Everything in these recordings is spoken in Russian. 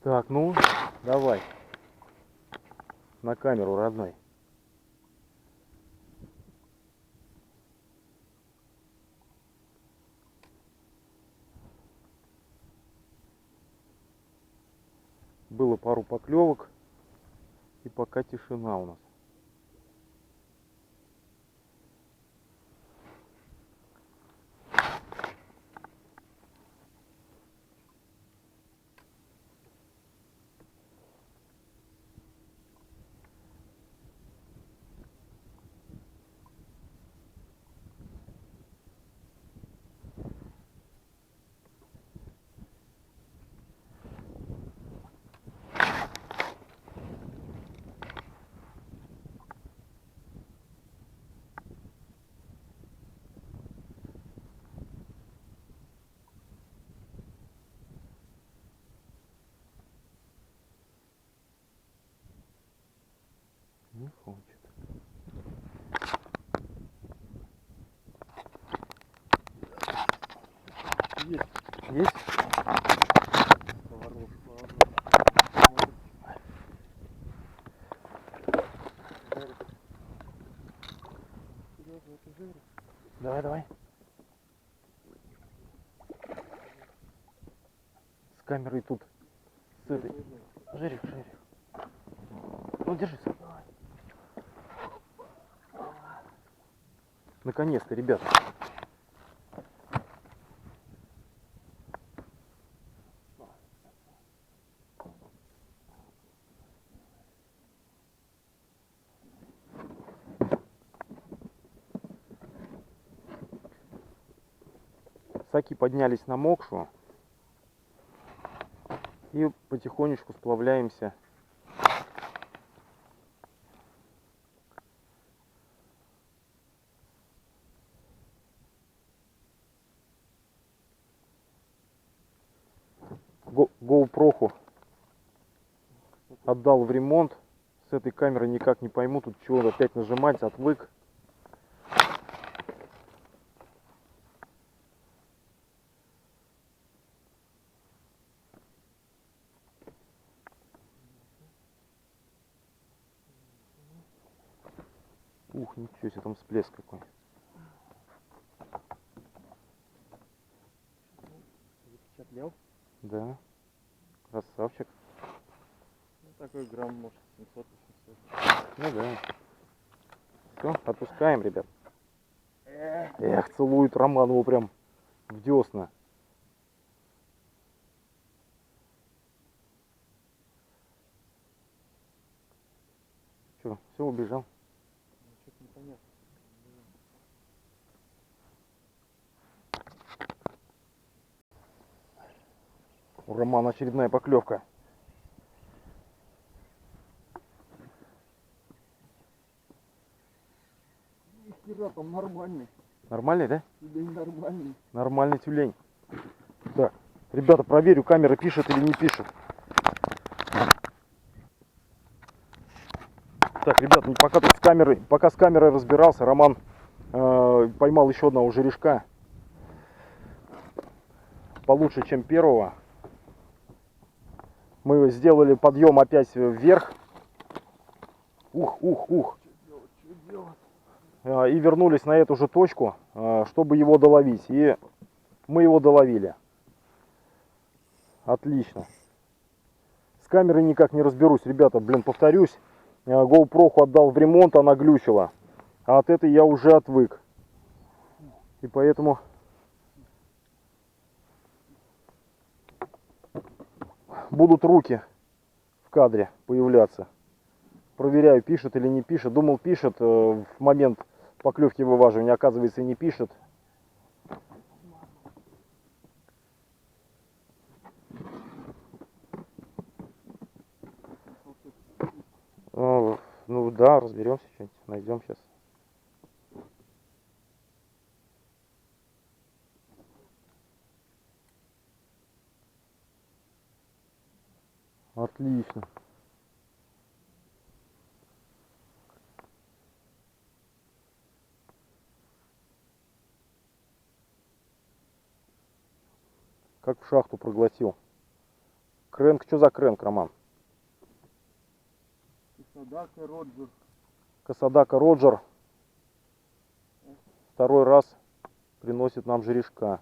Так, ну, давай. На камеру, родной. Было пару поклевок. И пока тишина у нас. Не хочет. Есть. Есть? Давай, давай. С камерой тут. С этой. Жирик, жирик. Ну, держись. Наконец-то, ребята. Саки поднялись на Мокшу и потихонечку сплавляемся . GoPro отдал в ремонт. С этой камерой никак не пойму, тут чего опять нажимать, отвык. Ух, ничего себе, там всплеск какой. Запечатлел? Да, красавчик. Ну, такой грамм, может, 700-800. Ну да. Все, отпускаем, ребят. Эх, целует Роман его прям в десна. Че, все, убежал? Ну, что-то непонятно. У Романа очередная поклевка. Нихера, там нормальный. Нормальный, да? Тюлень нормальный. Нормальный тюлень. Так, ребята, проверю, камера пишет или не пишет. Так, ребят, пока тут с камерой разбирался, Роман поймал еще одного жерешка. Получше, чем первого. Мы сделали подъем опять вверх. Ух. Что делать? И вернулись на эту же точку, чтобы его доловить. И мы его доловили. Отлично. С камерой никак не разберусь, ребята, блин, повторюсь. GoPro отдал в ремонт, она глючила. А от этой я уже отвык. И поэтому будут руки в кадре появляться. Проверяю, пишет или не пишет. Думал, пишет в момент поклевки вываживания, оказывается, и не пишет. Ну да, разберемся, что-нибудь найдем сейчас. Отлично. Как в шахту проглотил. Крэнк, что за крэнк, Роман? Касадака Роджер. Касадака Роджер второй раз приносит нам жерешка.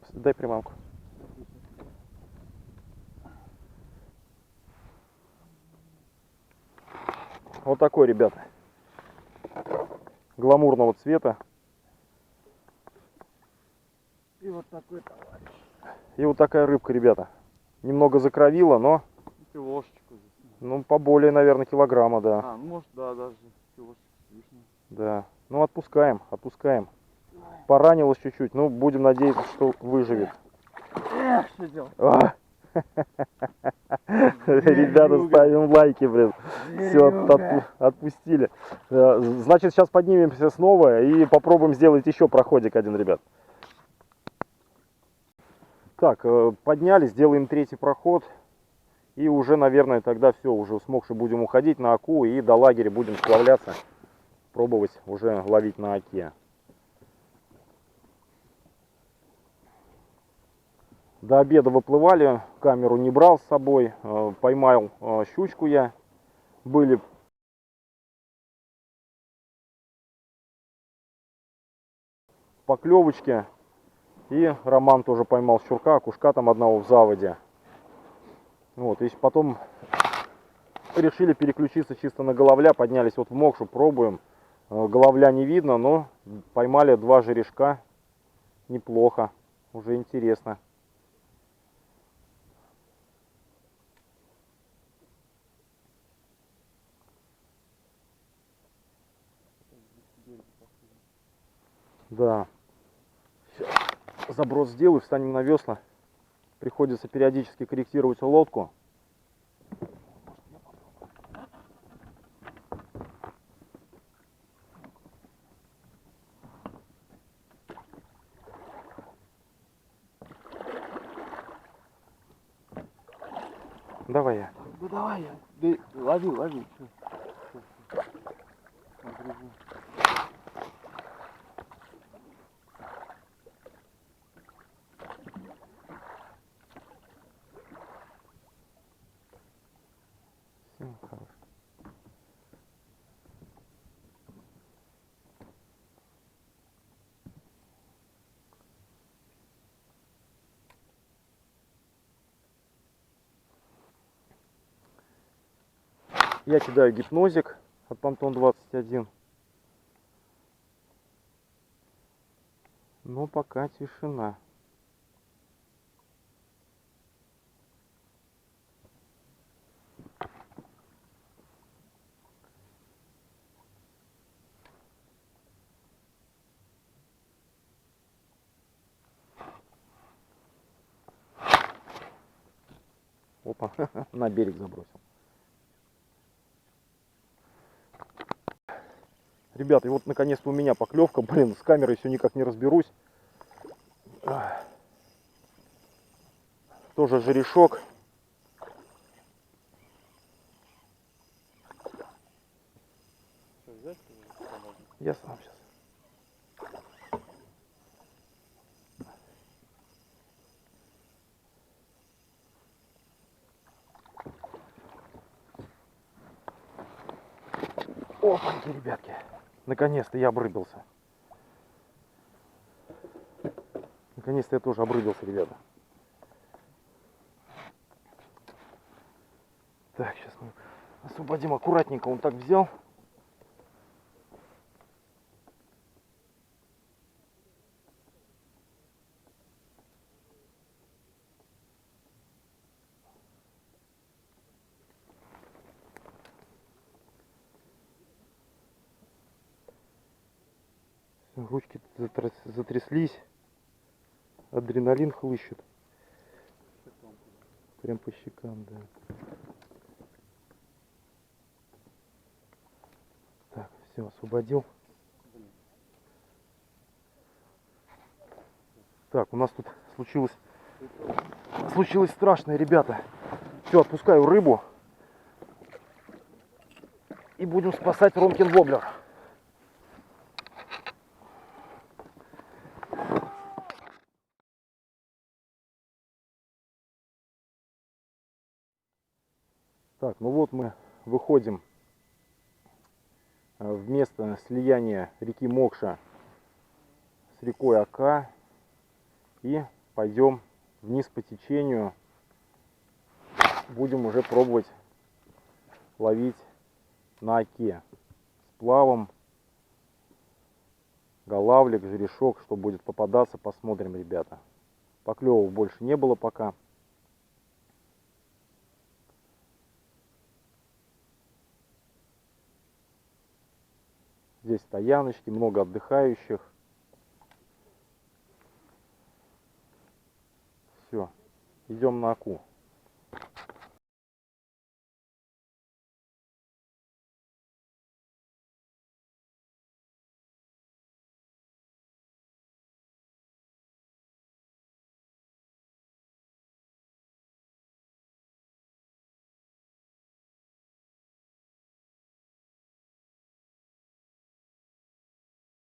Дай приманку. Вот такой, ребята. Гламурного цвета. И вот такой товарищ. И вот такая рыбка, ребята. Немного закровила, но Килошечку. ну поболее, наверное, килограмма, да. А, ну может, да, даже килошечку с лишним. Да. Ну отпускаем, отпускаем. Поранилась чуть-чуть, ну будем надеяться, что выживет. Эх, что делать? А! Ребята, ставим лайки, блин. Все, отпустили. Значит, сейчас поднимемся снова и попробуем сделать еще проходик один, ребят. Так, поднялись, делаем третий проход. И уже, наверное, тогда все, уже смогши будем уходить на Аку и до лагеря будем сплавляться. Пробовать уже ловить на Оке. До обеда выплывали, камеру не брал с собой, поймал щучку я. Были поклевочки. И Роман тоже поймал щурка, кушка там одного в заводе. Вот, и потом решили переключиться чисто на головля, поднялись вот в Мокшу, пробуем. Головля не видно, но поймали два жерешка. Неплохо, уже интересно. Да. Сейчас заброс сделаю, встанем на весла. Приходится периодически корректировать лодку. Давай я. Ну давай я. Да, лови, лови. Всё. Отгружу. Хорошо. Я кидаю гипнозик от Пантон 21. Но пока тишина. Опа, на берег забросил. Ребята, и вот наконец-то у меня поклевка. Блин, с камерой все никак не разберусь. Тоже жерешок. Я сам сейчас. Опаньки, ребятки. Наконец-то я обрыбился. Наконец-то я тоже обрыбился, ребята. Так, сейчас мы освободим аккуратненько. Он так взял. Ручки затряслись. Адреналин хлыщет. Прям по щекам, да. Так, все, освободил. Так, у нас тут случилось страшное, ребята. Все, отпускаю рыбу. И будем спасать Ромкин воблер. Так, ну вот мы выходим в место слияния реки Мокша с рекой Ока и пойдем вниз по течению. Будем уже пробовать ловить на Оке с плавом, голавлик, жерешок, что будет попадаться, посмотрим, ребята. Поклевов больше не было пока. Здесь стояночки, много отдыхающих. Все, идем на Оку.